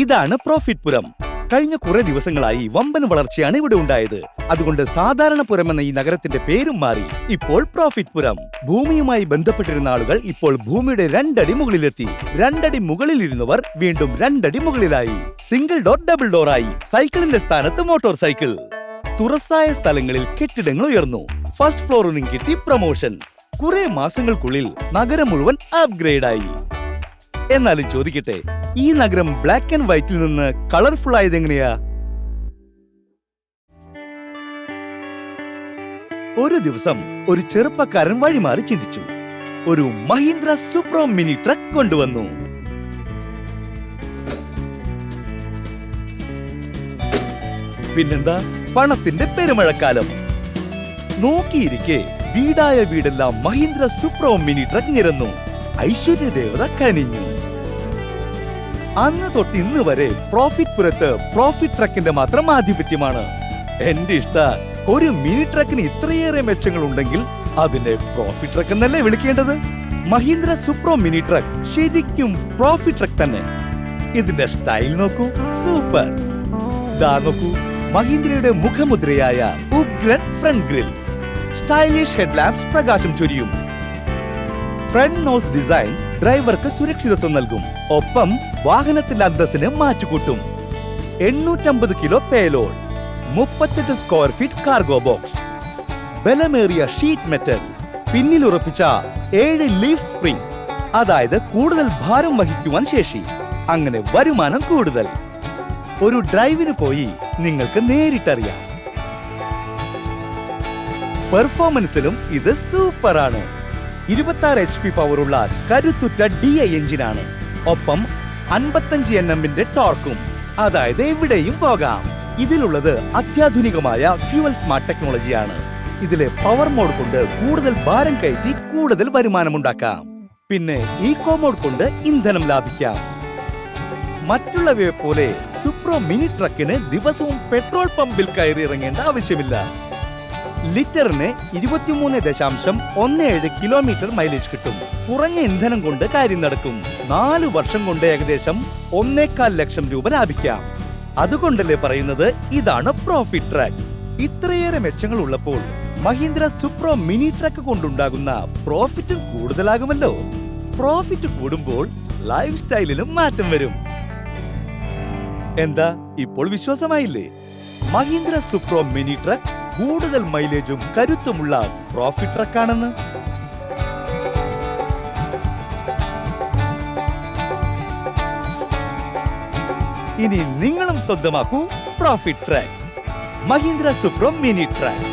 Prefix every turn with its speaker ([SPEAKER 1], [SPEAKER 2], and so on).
[SPEAKER 1] ഇതാണ് പ്രോഫിറ്റ് പുരം. കഴിഞ്ഞ കുറെ ദിവസങ്ങളായി വമ്പൻ വളർച്ചയാണ് ഇവിടെ ഉണ്ടായത്. അതുകൊണ്ട് സാധാരണ പുരം എന്ന ഈ നഗരത്തിന്റെ പേരും മാറി. ഇപ്പോൾ പ്രോഫിറ്റ് പുരം. ഭൂമിയുമായി ബന്ധപ്പെട്ടിരുന്ന ആളുകൾ ഇപ്പോൾ ഭൂമിയുടെ 2 അടി മുകളിലെത്തി. 2 അടി മുകളിലിരുന്നവർ വീണ്ടും 2 അടി മുകളിലായി. സിംഗിൾ ഡോർ ഡബിൾ ഡോർ ആയി. സൈക്കിളിന്റെ സ്ഥാനത്ത് മോട്ടോർ സൈക്കിൾ. തുറസായ സ്ഥലങ്ങളിൽ കെട്ടിടങ്ങൾ ഉയർന്നു. ഫസ്റ്റ് ഫ്ലോറിനും കിട്ടി പ്രൊമോഷൻ. കുറെ മാസങ്ങൾക്കുള്ളിൽ നഗരം മുഴുവൻ അപ്ഗ്രേഡ് ആയി. എന്നാലും ചോദിക്കട്ടെ, ഈ നഗരം ബ്ലാക്ക് ആൻഡ് വൈറ്റിൽ നിന്ന് കളർഫുൾ ആയത് എങ്ങനെയാ? ഒരു ദിവസം ഒരു ചെറുപ്പക്കാരൻ വഴിമാറി ചിന്തിച്ചു. ഒരു മഹീന്ദ്ര സൂപ്രോ മിനി ട്രക്ക് കൊണ്ടുവന്നു. പിന്നെന്താ, പണത്തിന്റെ പെരുമഴക്കാലം. നോക്കിയിരിക്കെ വീടായ വീടെല്ലാം മഹീന്ദ്ര സൂപ്രോ മിനി ട്രക്ക് നിരന്നു. ഐശ്വര്യദേവത കനിഞ്ഞു. അന്ന് തൊട്ട് ഇന്ന് വരെ പ്രോഫിറ്റ് പുരത്ത് പ്രോഫിറ്റ് ട്രക്കിന്റെ മാത്രം ആധിപത്യമാണ്. എന്റെ ഇഷ്ട, ഒരു മിനി ട്രക്കിന് ഇത്രയേറെ മെച്ചങ്ങൾ ഉണ്ടെങ്കിൽ അതിനെ പ്രോഫിറ്റ് ട്രക്ക് എന്നല്ലേ വിളിക്കേണ്ടത്? മഹീന്ദ്ര സൂപ്രോ മിനി ട്രക്ക് ശരിക്കും പ്രോഫിറ്റ് ട്രക്ക് തന്നെ. ഇതിന്റെ സ്റ്റൈൽ നോക്കൂ, സൂപ്പർ. ദാ നോക്കൂ, മഹീന്ദ്രയുടെ മുഖമുദ്രയായ ഉഗ്രൻ ഫ്രണ്ട് ഗ്രിൽ. സ്റ്റൈലിഷ് ഹെഡ്ലാമ്പ്സ് പ്രകാശം ചൊരിയും. ഫ്രണ്ട് നോസ് ഡിസൈൻ ഡ്രൈവർക്ക് സുരക്ഷിതത്വം നൽകും. ഒപ്പം വാഹനത്തിന്റെ അന്തസ്സിന് മാറ്റുകൂട്ടും. 850 kilo payload, 38 square feet cargo box, ബലമേറിയ ഷീറ്റ് മെറ്റൽ, പിന്നിൽ ഉറപ്പിച്ച 7 ലീഫ് സ്പ്രിംഗ്, അതായത് കൂടുതൽ ഭാരം വഹിക്കുവാൻ ശേഷി. അങ്ങനെ വരുമാനം കൂടുതൽ. ഒരു ഡ്രൈവിന് പോയി നിങ്ങൾക്ക് നേരിട്ടറിയാം. പെർഫോമൻസിലും ഇത് സൂപ്പറാണ്. 26 HP പവറുള്ള കരുത്തുറ്റ DI എഞ്ചിനാണ്. ഒപ്പം 55 Nm ടോർക്കും, അതായത് എവിടെയും പോകാം. ഇതിലുള്ളത് അത്യാധുനികമായ ഫ്യൂവൽ സ്മാർട്ട് ടെക്നോളജിയാണ്. ഇതിലെ പവർ മോഡ് കൊണ്ട് കൂടുതൽ ഭാരം കയറ്റി കൂടുതൽ വരുമാനമുണ്ടാക്കാം. പിന്നെ ഈക്കോ മോഡ് കൊണ്ട് ഇന്ധനം ലാഭിക്കാം. മറ്റുള്ളവയെ പോലെ സൂപ്രോ മിനി ട്രക്കിന് ദിവസവും പെട്രോൾ പമ്പിൽ കയറി ഇറങ്ങേണ്ട ആവശ്യമില്ല. ലിറ്ററിന് 23.17 കിലോമീറ്റർ മൈലേജ് കിട്ടും. കുറഞ്ഞ ഇന്ധനം കൊണ്ട് കാര്യം നടക്കും. 4 വർഷം കൊണ്ട് ഏകദേശം 1.25 ലക്ഷം രൂപ ലാഭിക്കാം. അതുകൊണ്ടല്ലേ പറയുന്നത് ഇതാണ് പ്രോഫിറ്റ് ട്രക്ക്. ഇത്രയേറെ മെച്ചങ്ങൾ ഉള്ളപ്പോൾ മഹീന്ദ്ര സൂപ്രോ മിനി ട്രക്ക് കൊണ്ടുണ്ടാകുന്ന പ്രോഫിറ്റും കൂടുതലാകുമല്ലോ. പ്രോഫിറ്റ് കൂടുമ്പോൾ ലൈഫ് സ്റ്റൈലിലും മാറ്റം വരും. എന്താ, ഇപ്പോൾ വിശ്വാസമായില്ലേ? മഹീന്ദ്ര സൂപ്രോ മിനി ട്രക്ക് കൂടുതൽ മൈലേജും കരുത്തുമുള്ള പ്രോഫിറ്റ് ട്രക്കാണെന്ന്. ഇനി നിങ്ങളും സ്വന്തമാക്കൂ profit truck. Mahindra Supro mini truck.